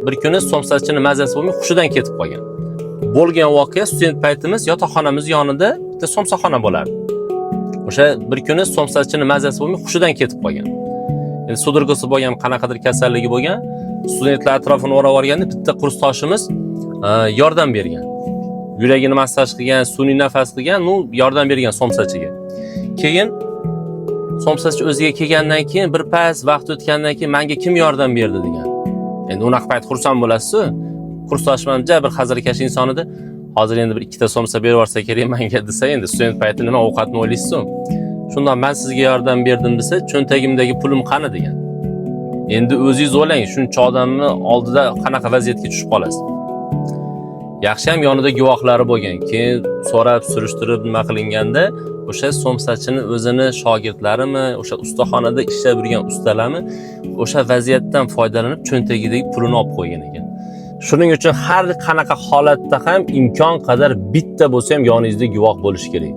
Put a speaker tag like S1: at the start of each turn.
S1: bir kuni somsachini mazasi bo'lmay hushidan ketib qolgan. Bo'lgan voqea student paytimiz yotoqxonamiz yonida bitta somsaxona bo'lardi. O'sha bir kuni somsachini mazasi bo'lmay hushidan ketib qolgan. Endi sudurg'isi bo'lgan, qanaqadir kasalligi bo'lgan, studentlar atrofini o'rab olganda bitta kursdoshimiz yordam bergan. Yuragini massaj qilgan, sun'iy nafas qilgan, yordam bergan somsachiga. Keyin somsachi o'ziga kelgandan keyin bir pas vaqt o'tgandan keyin menga kim yordam berdi degan. Endi unaqa payt xursand bo'lasiz-ku. Kursdoshim ham bir hazilkash inson edi. Hozir endi bir ikkita somsa berib yuborsa kerak menga desa, endi student payti nima ovqatni o'ylaysiz-ku. Shundan men sizga yordam berdim desa, cho'ntagimdagi pulim qani degan. Endi o'zingiz o'ylang, shuncha odamni oldida qanaqa vaziyatga tushib qolasiz. Yaxshi ham yonida guvohlari bo'lgan. Keyin so'rab, surishtirib nima qilinganda, o'sha somsachini o'zini shogirdlarimi, o'sha ustaxonada ishlab yurgan ustalarmi o'sha vaziyatdan foydalanib cho'ntagidagi pulini olib qo'ygan ekan. Shuning uchun har qanaqa holatda ham imkon qadar bitta bo'lsa ham yoningizda guvoh bo'lish kerak.